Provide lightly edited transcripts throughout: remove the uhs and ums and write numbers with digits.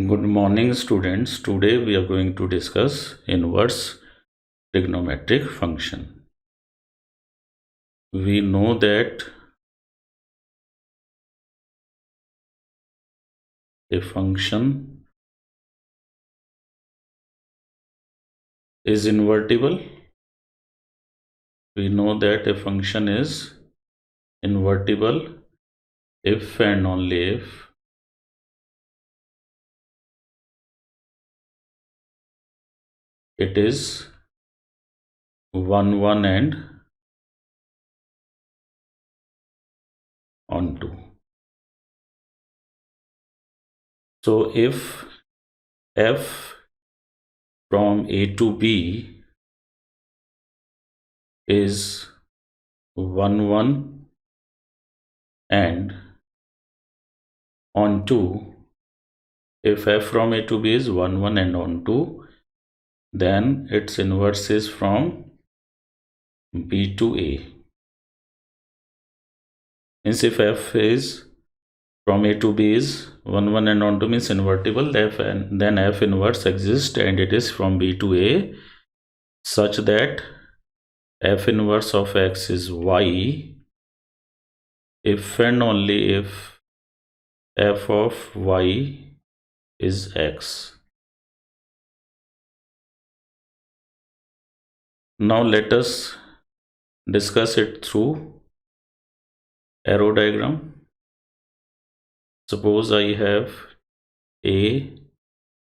Good morning, students. Today we are going to discuss inverse trigonometric function. We know that a function is invertible. We know that a function is invertible if and only if it is 1, 1 and onto. So if f from A to B is 1, 1 and onto, if f from A to B is 1, 1 and onto, then its inverse is from B to A. Means if f is from A to B is 1, 1 and onto means invertible, then f inverse exists and it is from B to A, such that f inverse of x is y if and only if f of y is x. Now let us discuss it through arrow diagram. Suppose I have A,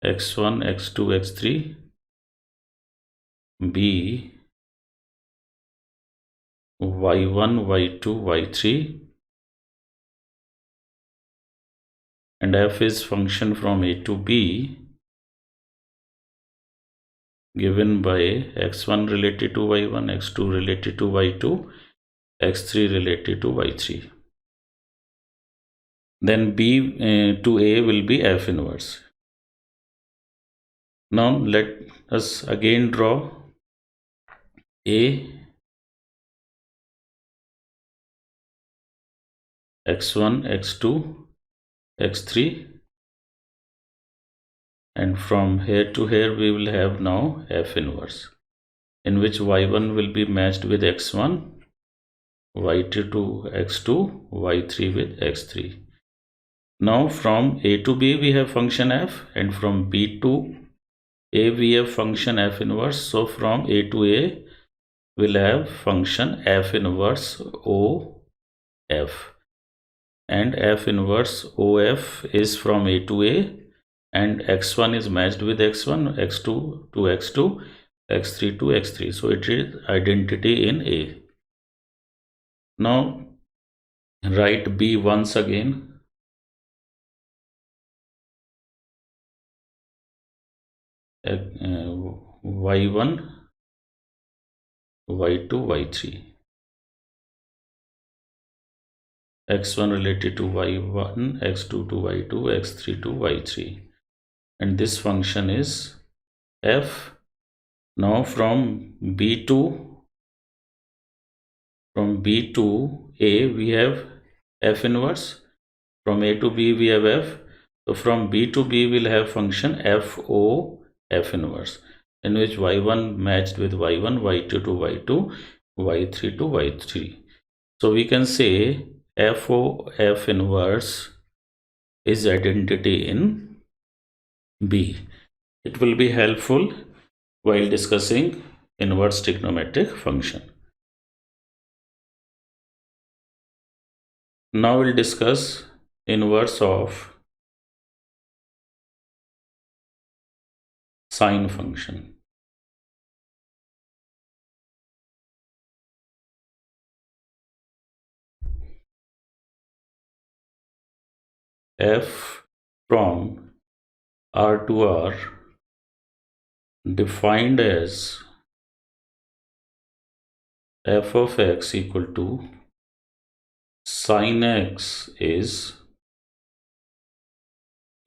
x1, x2, x3, B, y1, y2, y3, and f is function from A to B given by x1 related to y1, x2 related to y2, x3 related to y3. Then B to A will be f inverse. Now let us again draw A, x1, x2, x3, and from here to here we will have now f inverse, in which y1 will be matched with x1, y2 to x2, y3 with x3. Now from A to B we have function f, and from B to A we have function f inverse. So from A to A we'll have function f inverse O f, and f inverse OF is from A to A, and x1 is matched with x1, x2 to x2, x3 to x3. So it is identity in A. Now write B once again. Y1, y2, y3, x1 related to y1, x2 to y2, x3 to y3, and this function is f. Now from B to A we have f inverse, from A to B we have f. So from B to B we'll have function f O f inverse, in which y1 matched with y1, y2 to y2, y3 to y3. So we can say FO f inverse is identity in B. It will be helpful while discussing inverse trigonometric function. Now we'll discuss inverse of sine function. F from R to R defined as f of x equal to sine x is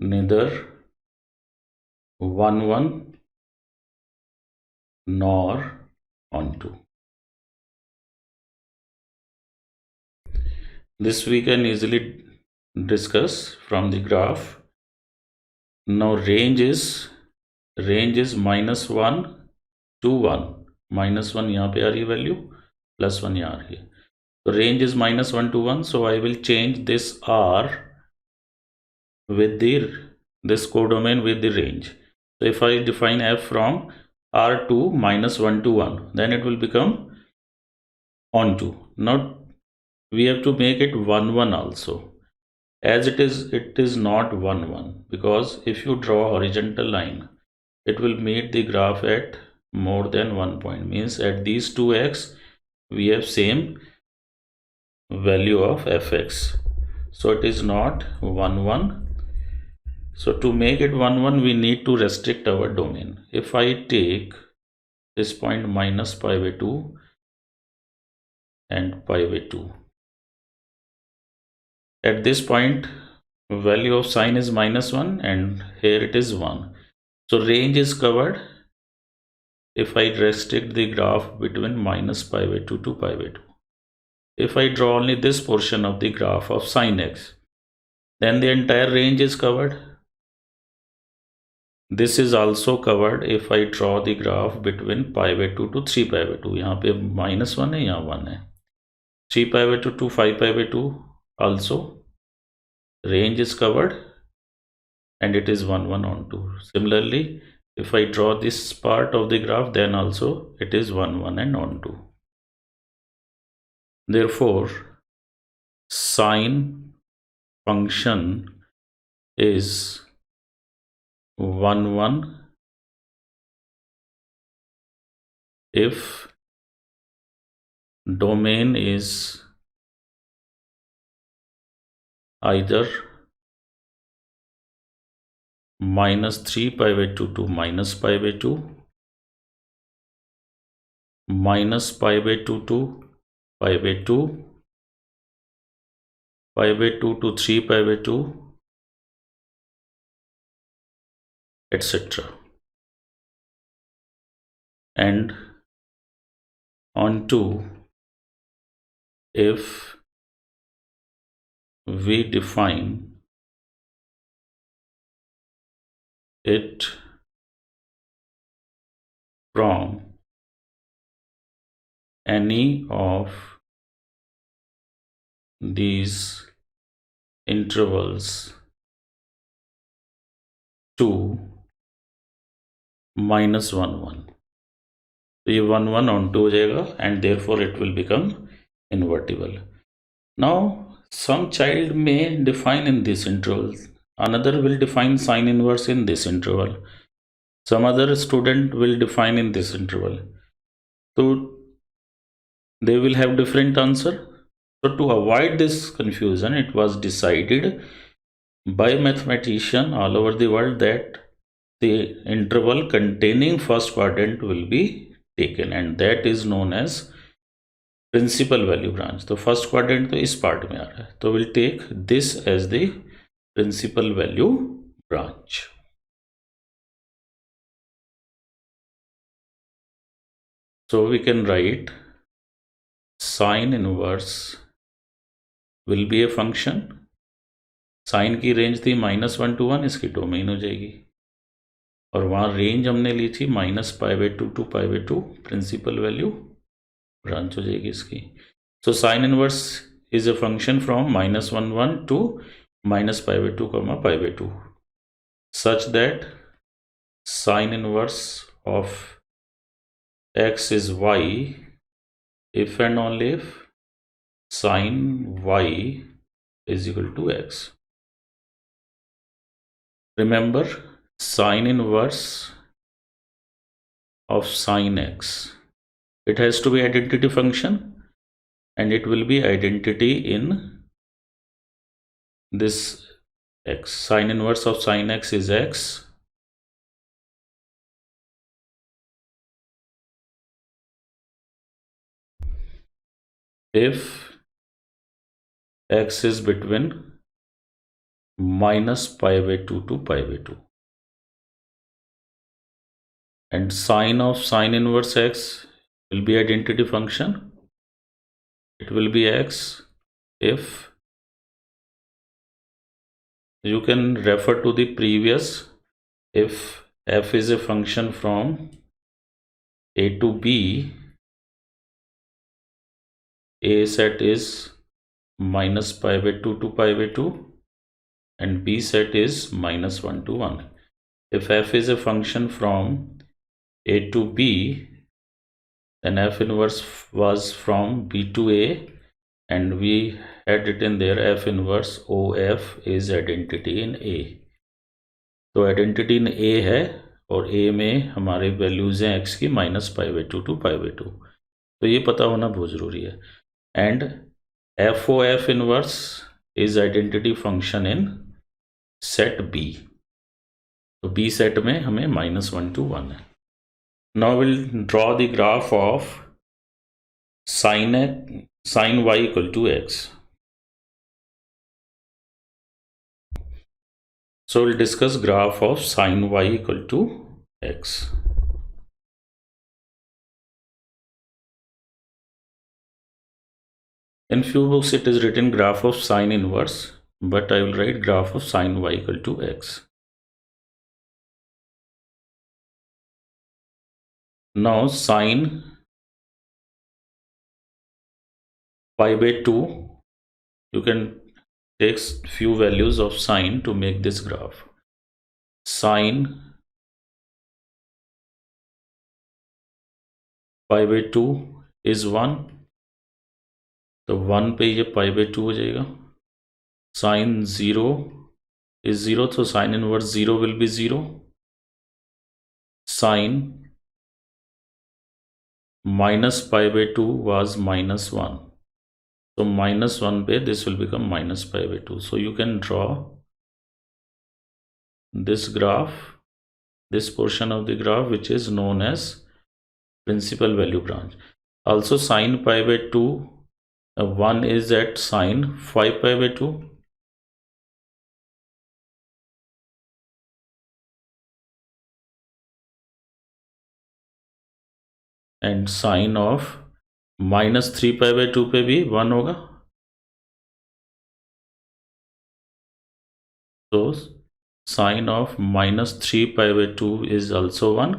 neither 1, 1 nor onto. This we can easily discuss from the graph. Now range is -1 to 1. -1 यहाँ पे आ रही value, +1 यहाँ आ रही है. So range is -1 to 1. So I will change this R with this codomain with the range. So if I define f from R to -1 to 1, then it will become onto. Now we have to make it 1 1 also. As it is not 1 1, because if you draw a horizontal line, it will meet the graph at more than 1 point, means at these two x we have same value of fx, so it is not 1 1. So to make it 1 1, we need to restrict our domain. If I take this point minus pi by 2 and pi by 2, at this point value of sine is -1 and here it is 1. So range is covered if I restrict the graph between minus pi by 2 to pi by 2. If I draw only this portion of the graph of sine x, then the entire range is covered. This is also covered if I draw the graph between pi by 2 to 3 pi by 2. यहाँ पे -1 है, यहाँ 1 है. 3 pi by 2 to 5 pi by 2 also range is covered and it is 1 1 on 2. Similarly, if I draw this part of the graph, then also it is 1 1 and on 2. Therefore, sine function is 1 1 if domain is either -3 pi by 2 to minus pi by 2, minus pi by 2 to pi by 2, pi by 2 to 3 pi by 2, etc. And on 2 if we define it from any of these intervals to -1 1. तो ये 1 1 on 2 हो जाएगा and therefore it will become invertible. Now some child may define in this interval, another will define sine inverse in this interval, some other student will define in this interval, so they will have different answer. So to avoid this confusion, it was decided by mathematician all over the world that the interval containing first quadrant will be taken, and that is known as principal value branch. तो first quadrant तो इस part में आ रहा है, तो will take this as the principal value branch. So we can write sine inverse will be a function. Sine की range थी -1 to 1, इसकी डोमेन हो जाएगी, और वहाँ रेंज हमने ली थी -pi by 2 to pi by 2, principal value branch हो जाएगी इसकी. So sine inverse is a function from -1 1 to -pi by 2 pi by 2, such that sine inverse of x is y if and only if sine y is equal to x. Remember, sine inverse of sine x, it has to be identity function, and it will be identity in this x. Sine inverse of sine x is x. If x is between -pi by 2 to pi by 2, and sine of sine inverse x will be identity function. It will be x if, you can refer to the previous if f is a function from a to b, a set is minus pi by 2 to pi by 2 and b set is minus 1 to 1. If f is a function from a to b, then f inverse was from b to a, and we had written there f inverse of is identity in a. तो identity in A है और A में हमारे values हैं x की minus pi by 2 to pi by 2, तो ये पता होना बहुत ज़रूरी है. And f o f inverse is identity function in set B. तो बी सेट में हमें माइनस 1 to 1 है. Now will draw the graph of sin y equal to x. So we'll discuss graph of sin y equal to x. In few books it is written graph of sin inverse, but I will write graph of sin y equal to x. Now sin pi by 2, you can take few values of sine to make this graph. Sin pi by 2 is 1, तो 1 पे ये पाई by 2 हो जाएगा. Sign 0 is 0, तो sine inverse 0 will be 0. Sine minus pi by 2 was minus 1, so minus 1 पे this will become minus pi by 2. So you can draw this graph, this portion of the graph which is known as principal value branch. Also sin pi by 2, 1 is at sin 5 pi by 2. And sin of minus 3 pi by 2 पे भी 1 होगा. तो sin of minus 3 pi by 2 is also 1.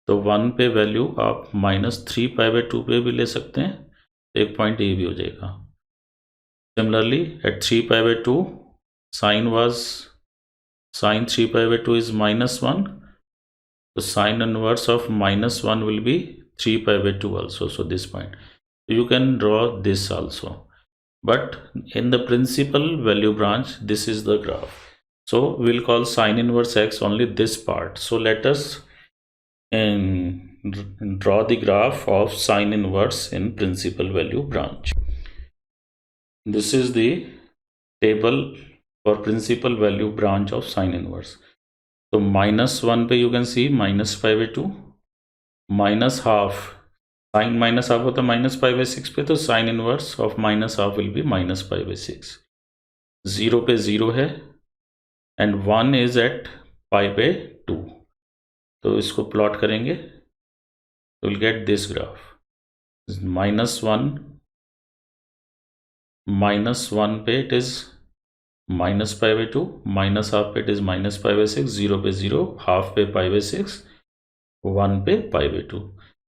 तो 1 पे value आप minus 3 pi by 2 पे भी ले सकते हैं, एक पॉइंट ये भी हो जाएगा. Similarly at 3 pi by 2 sin 3 pi by 2 is minus 1. So sin inverse of minus 1 will be 3 pi by 2 also. So this point, you can draw this also, but in the principal value branch this is the graph. So we'll call sin inverse x only this part. So let us draw the graph of sin inverse in principal value branch. This is the table for principal value branch of sin inverse. So minus 1 पे you can see minus pi by 2, minus half, sin minus half होता minus pi by 6 पे, तो sin inverse of minus half will be minus pi by 6. 0 पे 0 है and 1 is at pi by 2. तो इसको plot करेंगे तो we'll get this graph. minus 1 पे it is minus pi by 2, minus half पे it is minus pi by 6, 0 पे 0, half पे pi by 6, 1 पे pi by 2.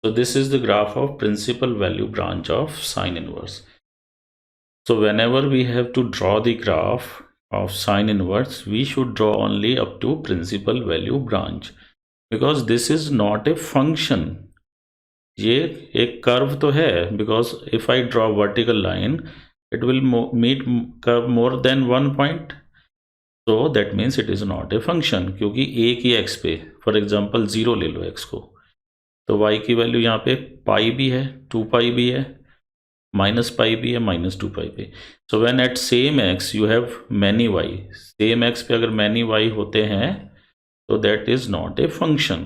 So this is the graph of principal value branch of sin inverse. So whenever we have to draw the graph of sin inverse, we should draw only up to principal value branch, because this is not a function. ये एक curve तो है, because if I draw vertical line, it will meet curve more than one point. So that means it is not a function, क्योंकि एक ही x पे, for example 0 ले लो x को, तो y की वैल्यू यहाँ पे पाई भी है, 2 पाई भी है, माइनस पाई भी है, माइनस 2 पाई पे. So when at same x you have many y, same x पे अगर मैनी y होते हैं तो that is not a function.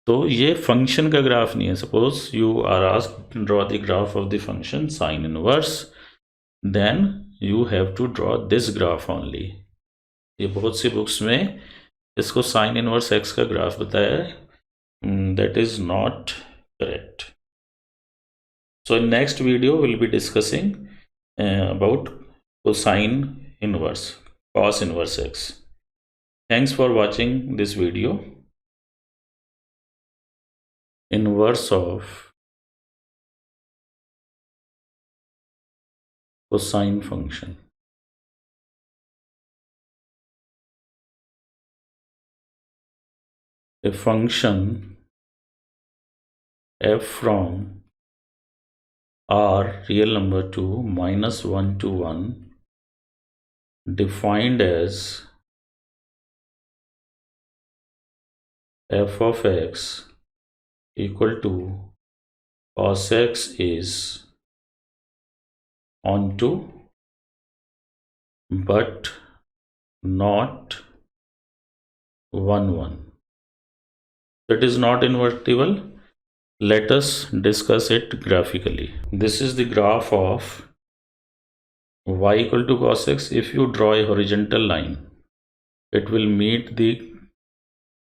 तो ये फंक्शन का ग्राफ नहीं है. Suppose you are asked draw the graph of the function sine inverse, then you have to draw this graph only. ये बहुत सी बुक्स में इसको साइन इनवर्स x का ग्राफ बताया है. That is not correct. So in next video we'll be discussing about cosine inverse, cos inverse x. Thanks for watching this video. Inverse of cosine function. A function f from R real number to -1 to 1 defined as f of x equal to cos x is onto but not 1 1. It is not invertible. Let us discuss it graphically. This is the graph of y equal to cos x. If you draw a horizontal line, it will meet the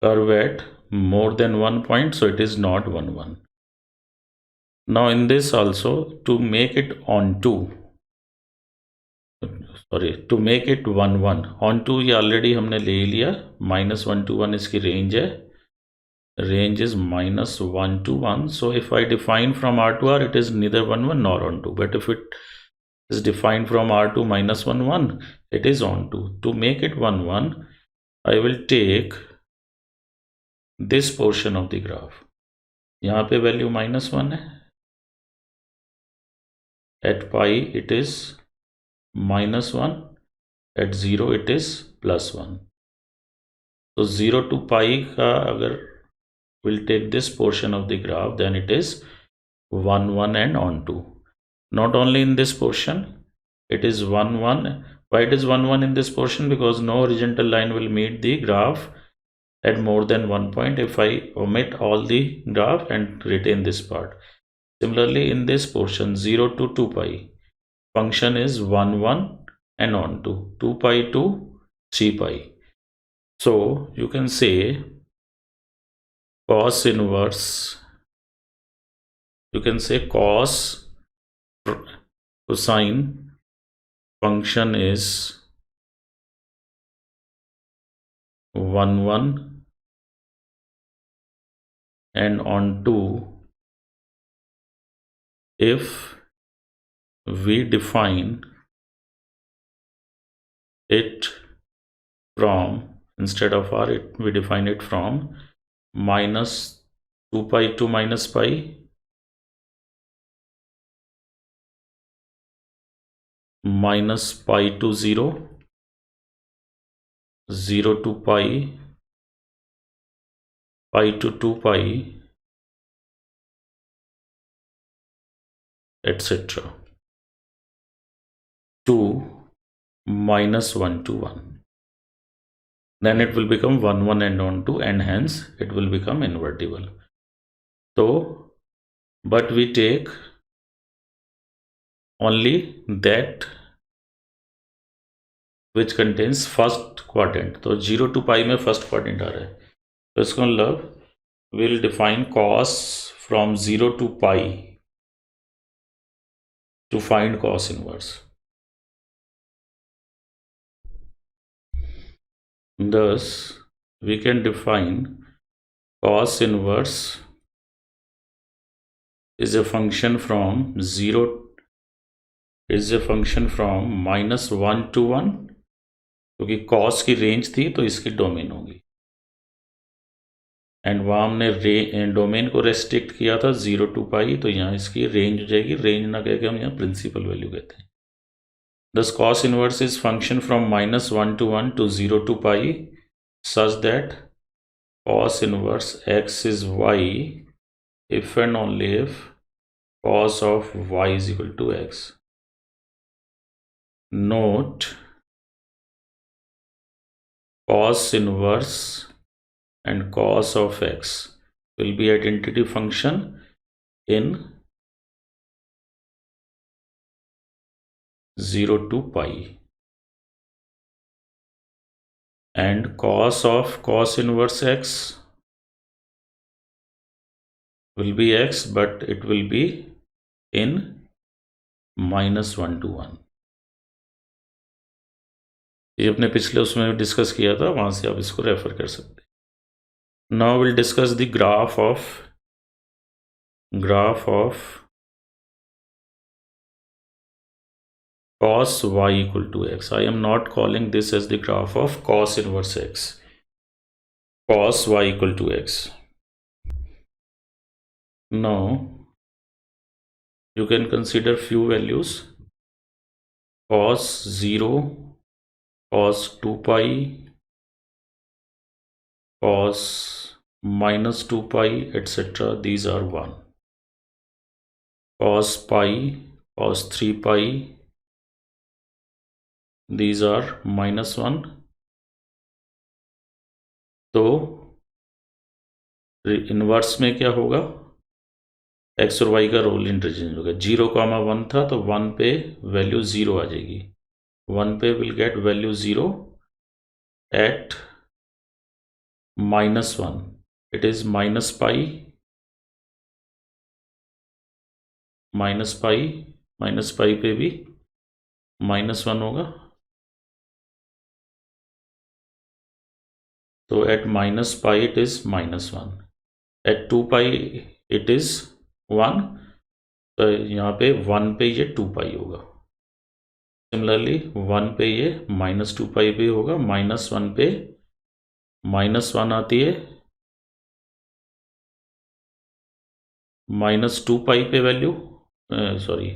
curve at more than 1 point, so it is not 1 1. Now in this also, to make it onto, to make it 1 1, onto ये already हमने ले लिया, -1 to 1 इसकी range है. Range is -1 to 1. So if I define from R to R, it is neither 1 1 nor onto. But if it is defined from R to -1 1, it is onto. To make it 1 1, I will take this portion of the graph. यहाँ पे value -1 है. At pi it is -1. At 0 it is +1. So 0 to pi का अगर we'll take this portion of the graph, then it is 1 1 and onto. Not only in this portion, it is 1 1. Why it is 1 1 in this portion? Because no horizontal line will meet the graph at more than 1 point if I omit all the graph and retain this part. Similarly, in this portion 0 to 2 pi, function is 1 1 and onto 2 pi to 3 pi. So you can say cos inverse, you can say cos cosine function is 1 1 and onto if we define it from, instead of R, we define it from -2 pi to -pi, -pi to 0, 0 to pi, pi to 2 pi, etc. to -1 to 1. Then it will become 1 1 and onto, and hence it will become invertible. So, but we take only that which contains first quadrant. तो 0 to pi में first quadrant आ रहा है, तो इसका मतलब we'll define cos from 0 to pi to find cos inverse. Thus, we can define cos inverse is a function from 0, is a function from -1 to 1, क्योंकि cos की range थी तो इसकी डोमेन होगी, एंड वहाँ हमने डोमेन को रेस्ट्रिक्ट किया था 0 to pi, तो यहाँ इसकी रेंज हो जाएगी. रेंज ना कह के हम यहाँ प्रिंसिपल वैल्यू कहते हैं. Thus cos inverse is function from -1 to 1 to 0 to pi such that cos inverse x is y if and only if cos of y is equal to x. Note, cos inverse and cos of x will be identity function in 0 to pi, and cos of cos inverse x will be x, but it will be in -1 to 1. ये अपने पिछले उसमें discuss किया था, वहां से आप इसको रेफर कर सकते हैं। Now will discuss the graph of cos y equal to x. I am not calling this as the graph of cos inverse x. Cos y equal to x. Now you can consider few values: cos 0, cos 2 pi, cos minus 2 pi, etc. These are 1. Cos pi, cos 3 pi, these are -1. तो inverse में क्या होगा, x और Y का role interchange होगा। 0,1 था तो 1 पे वैल्यू 0 आ जाएगी, 1 पे will get value 0 at -1, it is minus pi, minus pi पे भी -1 होगा। तो at minus pi it is -1, at 2 pi it is 1, तो यहाँ पे 1 पे ये 2 पाई होगा। सिमिलरली 1 पे ये -2 पाई पे होगा, -1 पे -1 आती है, -2 पाई पे वैल्यू सॉरी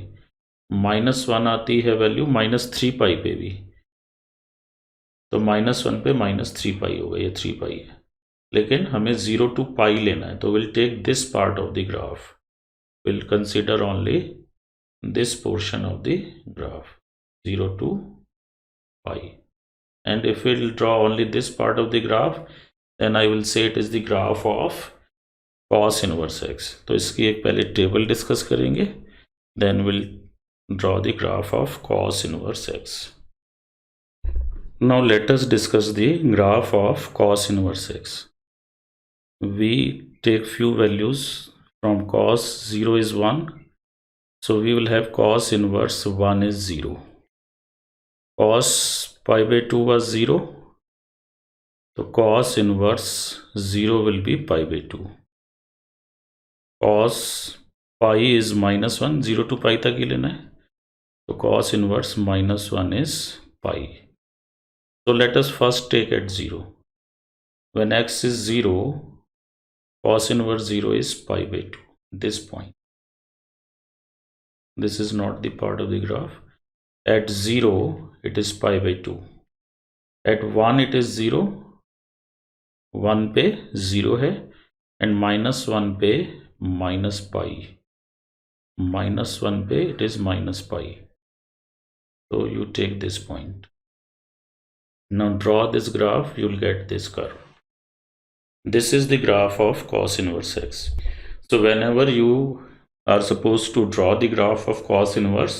-1 आती है वैल्यू -3 पाई पे भी, तो -1 पे -3 पाई होगा, ये 3 पाई है। लेकिन हमें 0 to पाई लेना है, तो will take this part of the graph, will consider only this portion of the graph 0 to pi, and if we'll draw only this part of the graph, then I will say it is the graph of cos inverse x. तो इसकी एक पहले table discuss करेंगे, then we'll draw the graph of cos inverse x. Now let us discuss the graph of cos inverse x. We take few values from cos 0 is 1, so we will have cos inverse 1 is 0. Cos pi by 2 was 0, so cos inverse 0 will be pi by 2. Cos pi is -1, 0 to pi तक ही लेना है, so cos inverse -1 is pi. So let us first take at 0. When x is 0, cos inverse 0 is pi by 2, this point. This is not the part of the graph. At 0 it is pi by 2, at 1 it is 0, 1 पे 0 है, and -1 पे minus pi, -1 पे it is minus pi, so you take this point. Now draw this graph, you will get this curve. This is the graph of cos inverse x. So whenever you are supposed to draw the graph of cos inverse,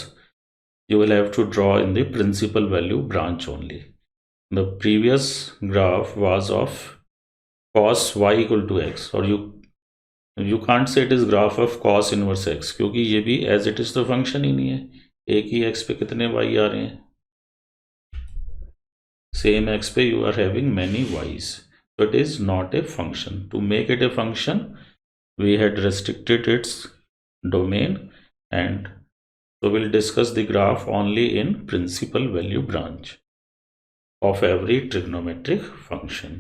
you will have to draw in the principal value branch only. The previous graph was of cos y equal to x, or you can't say it is graph of cos inverse x, क्योंकि ये भी as it is तो function ही नहीं है, एक ही x पे कितने y आ रहे हैं, सेम x पे you are having many y's, so it is not a function. To make it a function, we had restricted its domain, and so we'll discuss the graph only in principal value branch of every trigonometric function.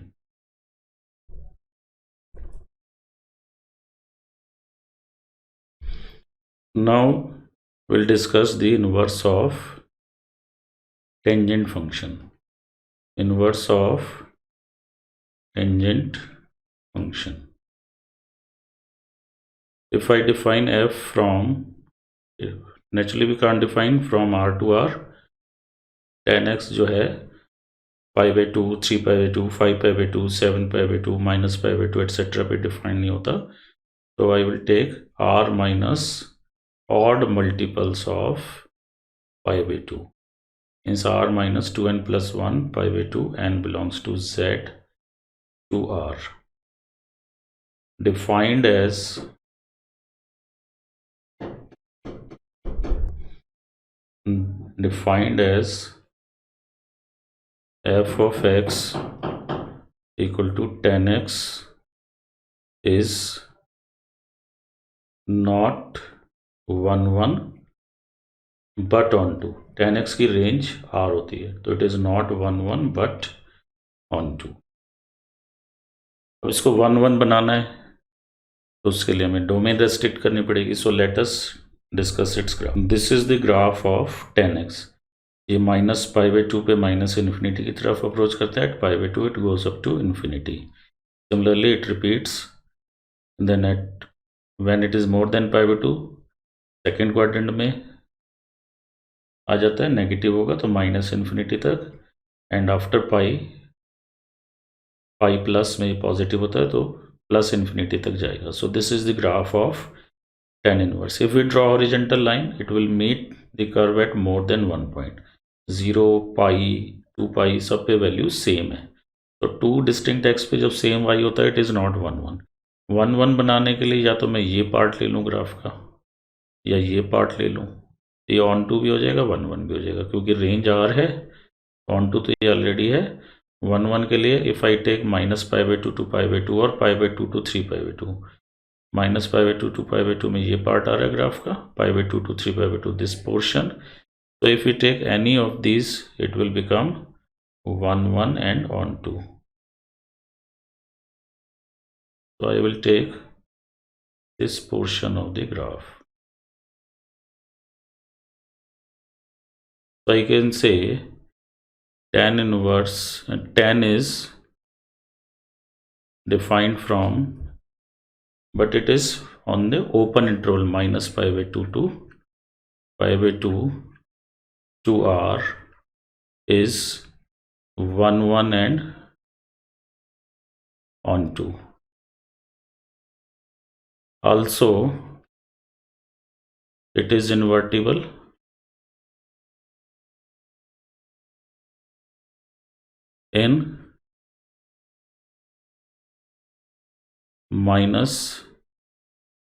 Now we'll discuss the inverse of tangent function. Inverse of tangent function. If I define f from, naturally we can't define from r to r, tan x जो है pi by 2, 3 pi by 2, 5 pi by 2, 7 pi by 2, minus pi by 2, etc. पे define नहीं होता, तो I will take r minus odd multiples of pi by 2. Hence r minus 2n plus 1 pi by 2, n belongs to z to r. Defined as f of x equal to tan x is not 1 1 but on 2. tan x की range r होती है, तो it is not 1 1 but on 2. अब इसको 1 1 बनाना है, तो उसके लिए हमें डोमेन रेस्ट्रिक्ट करनी पड़ेगी. So let us discuss its graph. This is the graph of tan x. ये माइनस पाई बाई 2 पे माइनस इन्फिनिटी की तरफ अप्रोच करता है. At pi by 2 it goes up to infinity. Similarly it repeats, then at when it is more than pi by 2 second quadrant में आ जाता है, नेगेटिव होगा तो माइनस इन्फिनिटी तक, एंड आफ्टर पाई प्लस में पॉजिटिव होता है तो प्लस इन्फिनिटी तक जाएगा. So this is the graph of tan inverse. If we draw horizontal line, it will meet the curve at more than 1 point. 0, pi, 2 pi सब पे value same है. तो 2 डिस्टिंक्ट x पे जब सेम y होता है, इट इज़ नॉट 1 1. 1 1 बनाने के लिए या तो मैं ये पार्ट ले लूँ ग्राफ का, या ये पार्ट ले लूँ. ये ऑन टू भी हो जाएगा, 1 1 भी हो जाएगा, क्योंकि रेंज r है. ऑन टू तो ये ऑलरेडी है. 1 1 के लिए if I take minus pi by 2 to pi by 2 और pi by 2 to 3 pi by 2, minus pi by 2 to pi by 2 में ये पार्ट आ रहा है ग्राफ का, pi by 2 to 3 pi by 2 this portion. So if we take any of these, it will become 1 1 and on 2. So I will take this portion of the graph. So I can say tan inverse, tan is defined from, but it is on the open interval minus pi by 2 to pi by 2 to r is 1 1 and on 2. Also it is invertible in minus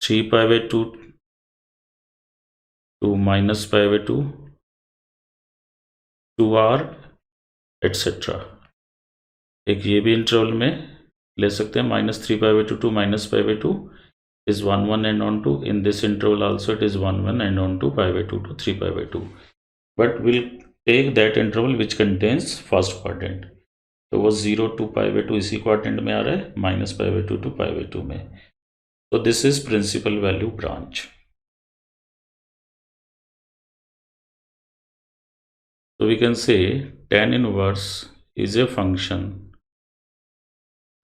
3 pi by 2 to minus pi by 2 to r etc. एक ये भी interval में ले सकते हैं, minus 3 pi by 2 to minus pi by 2 is 1 1 and on 2. In this interval also it is 1 1 and on 2 pi by 2 to 3 pi by 2. But we'll take that interval which contains first quadrant. तो वो 0 to pi by 2 इसी quadrant में आ रहा है, minus pi by 2 to pi by 2 में. So this is principal value branch. So we can say tan inverse is a function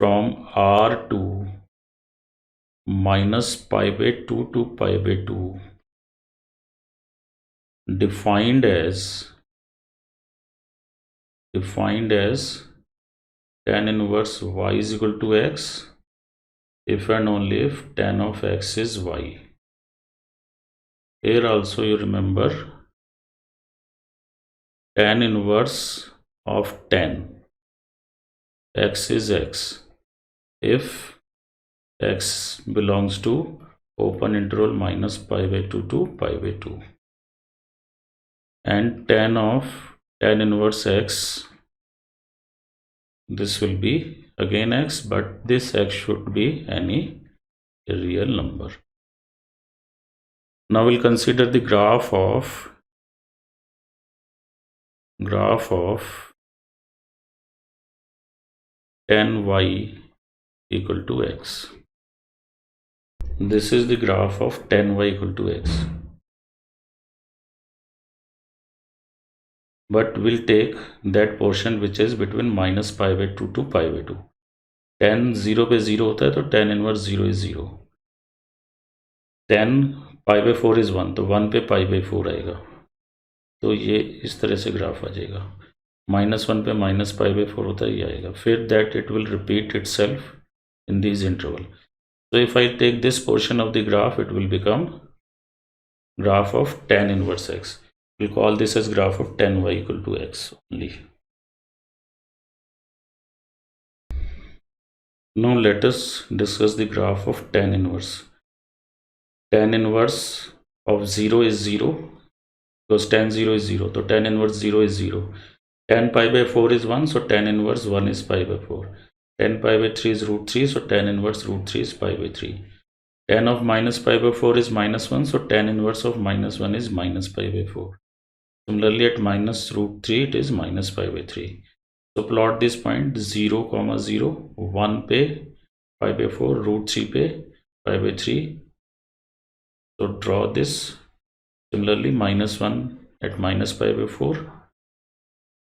from r to minus pi by 2 to pi by 2 defined as tan inverse y is equal to x if and only if tan of x is y. Here also you remember tan inverse of tan x is x if x belongs to open interval minus pi by 2 to pi by 2, and tan of tan inverse x, this will be again x, but this x should be any real number. Now we'll consider the graph of tan y equal to x. This is the graph of tan y equal to x, but we'll take that portion which is between minus pi by 2 to pi by 2. tan 0 पे 0 होता है तो tan inverse 0 is 0. tan pi by 4 is 1, तो 1 पे pi by 4 आएगा, तो ये इस तरह से ग्राफ आ जाएगा. माइनस 1 पे माइनस पाई बाई 4 होता है, ये आएगा. फिर that it will repeat it self in these interval. So if I take this portion of the graph, it will become graph of tan inverse x. We'll call this as graph of tan y equal to x only. Now let us discuss the graph of tan inverse. Tan inverse of 0 is 0, because tan 0 is 0, so tan inverse 0 is 0. Tan pi by 4 is 1, so tan inverse 1 is pi by 4. Tan pi by 3 is root 3, so tan inverse root 3 is pi by 3. Tan of minus pi by 4 is minus 1, so tan inverse of minus 1 is minus pi by 4. Similarly, at minus root 3, it is minus pi by 3. So plot this point 0, 0, 1 पे pi by 4, root 3 पे pi by 3. So draw this. Similarly, minus 1 at minus pi by 4,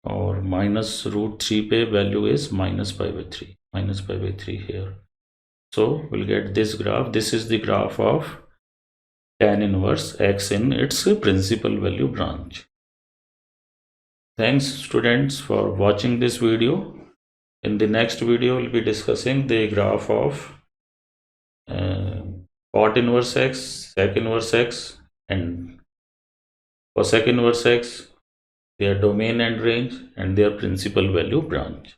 or minus root 3 पे value is minus pi by 3, minus pi by 3 here. So we'll get this graph. This is the graph of tan inverse x in its principal value branch. Thanks students for watching this video. In the next video, we'll be discussing the graph of cot inverse x, sec inverse x, and cosec inverse x, their domain and range, and their principal value branch.